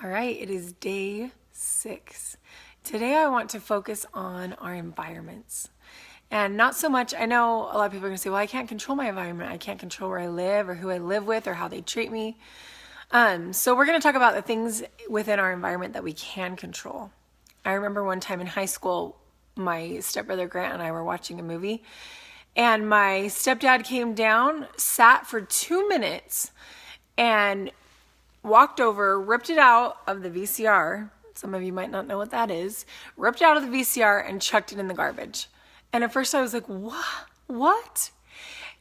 All right, it is day 6. Today I want to focus on our environments. And not so much, I know a lot of people are going to say, well, I can't control my environment. I can't control where I live or who I live with or how they treat me. So we're going to talk about the things within our environment that we can control. I remember one time in high school, my stepbrother Grant and I were watching a movie, and my stepdad came down, sat for 2 minutes, and walked over, ripped it out of the VCR. Some of you might not know what that is. Ripped it out of the VCR and chucked it in the garbage. And at first I was like, what?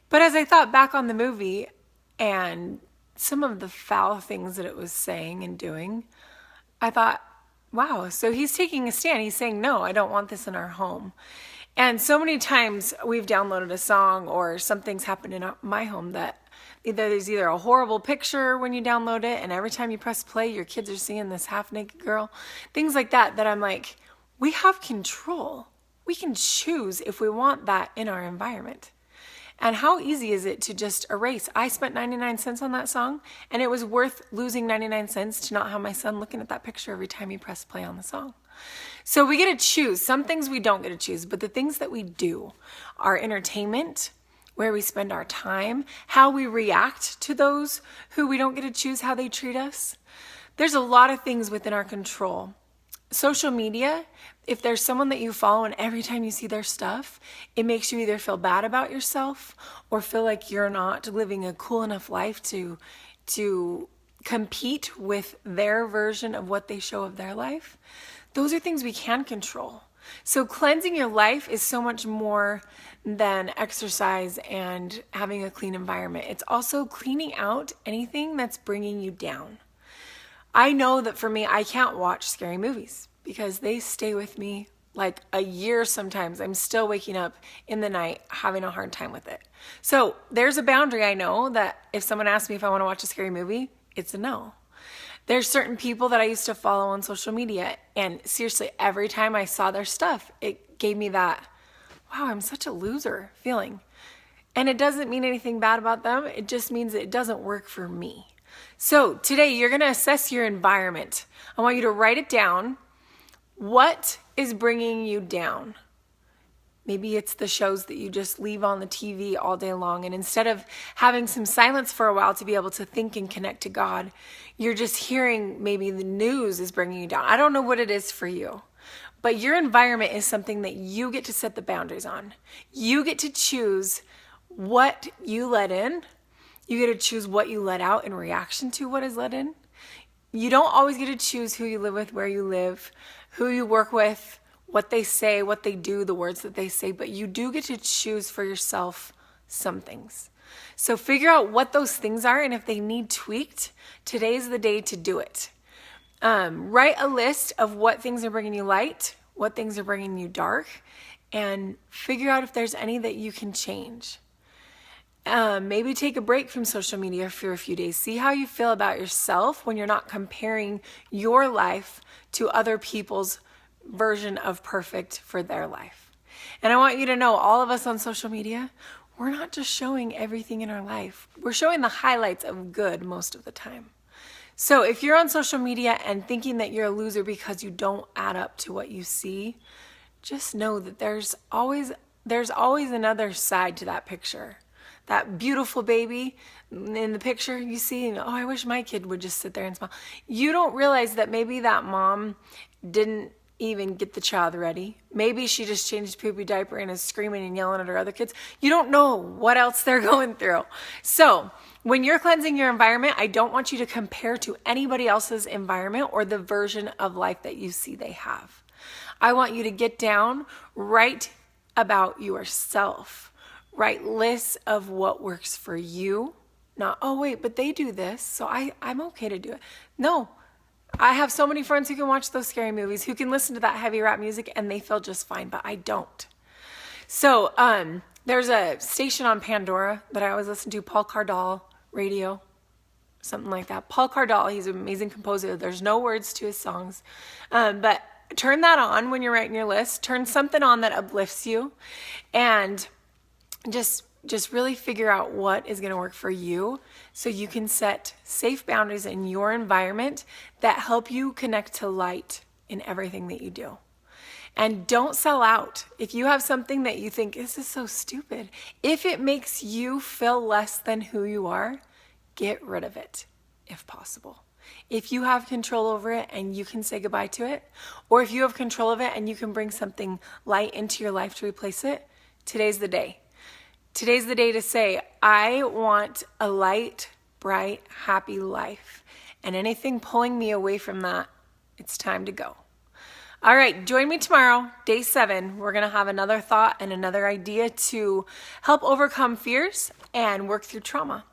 But as I thought back on the movie and some of the foul things that it was saying and doing, I thought, wow, so he's taking a stand. He's saying, no, I don't want this in our home. And so many times we've downloaded a song or something's happened in my home that there's either a horrible picture when you download it, and every time you press play, your kids are seeing this half-naked girl. Things like that I'm like, we have control. We can choose if we want that in our environment. And how easy is it to just erase? I spent 99 cents on that song, and it was worth losing 99 cents to not have my son looking at that picture every time he pressed play on the song. So we get to choose. Some things we don't get to choose, but the things that we do, our entertainment, where we spend our time, how we react to those who we don't get to choose how they treat us. There's a lot of things within our control. Social media, if there's someone that you follow and every time you see their stuff, it makes you either feel bad about yourself or feel like you're not living a cool enough life to compete with their version of what they show of their life. Those are things we can control. So cleansing your life is so much more than exercise and having a clean environment. It's also cleaning out anything that's bringing you down. I know that for me, I can't watch scary movies because they stay with me like a year sometimes. I'm still waking up in the night having a hard time with it. So there's a boundary. I know that if someone asks me if I want to watch a scary movie, it's a no. There's certain people that I used to follow on social media, and seriously, every time I saw their stuff, it gave me that, wow, I'm such a loser feeling. And it doesn't mean anything bad about them. It just means that it doesn't work for me. So today you're going to assess your environment. I want you to write it down. What is bringing you down? Maybe it's the shows that you just leave on the TV all day long, and instead of having some silence for a while to be able to think and connect to God, you're just hearing maybe the news is bringing you down. I don't know what it is for you, but your environment is something that you get to set the boundaries on. You get to choose what you let in. You get to choose what you let out in reaction to what is let in. You don't always get to choose who you live with, where you live, who you work with, what they say, what they do, the words that they say, but you do get to choose for yourself some things. So figure out what those things are, and if they need tweaked, today's the day to do it. Write a list of what things are bringing you light, what things are bringing you dark, and figure out if there's any that you can change. Maybe take a break from social media for a few days. See how you feel about yourself when you're not comparing your life to other people's version of perfect for their life. And I want you to know, all of us on social media, we're not just showing everything in our life. We're showing the highlights of good most of the time. So if you're on social media and thinking that you're a loser because you don't add up to what you see, just know that there's always another side to that picture. That beautiful baby in the picture you see, and oh, I wish my kid would just sit there and smile. You don't realize that maybe that mom didn't even get the child ready. Maybe she just changed poopy diaper and is screaming and yelling at her other kids. You don't know what else they're going through. So when you're cleansing your environment, I don't want you to compare to anybody else's environment or the version of life that you see they have. I want you to get down, write about yourself. Write lists of what works for you. Not, oh wait, but they do this, so I'm okay to do it. No. I have so many friends who can watch those scary movies, who can listen to that heavy rap music, and they feel just fine, but I don't. So there's a station on Pandora that I always listen to, Paul Cardall Radio, something like that. Paul Cardall, he's an amazing composer. There's no words to his songs, but turn that on when you're writing your list. Turn something on that uplifts you, and just just really figure out what is going to work for you so you can set safe boundaries in your environment that help you connect to light in everything that you do. And don't sell out. If you have something that you think, this is so stupid, if it makes you feel less than who you are, get rid of it if possible. If you have control over it and you can say goodbye to it, or if you have control of it and you can bring something light into your life to replace it, today's the day. Today's the day to say, I want a light, bright, happy life. And anything pulling me away from that, it's time to go. All right, join me tomorrow, day 7. We're going to have another thought and another idea to help overcome fears and work through trauma.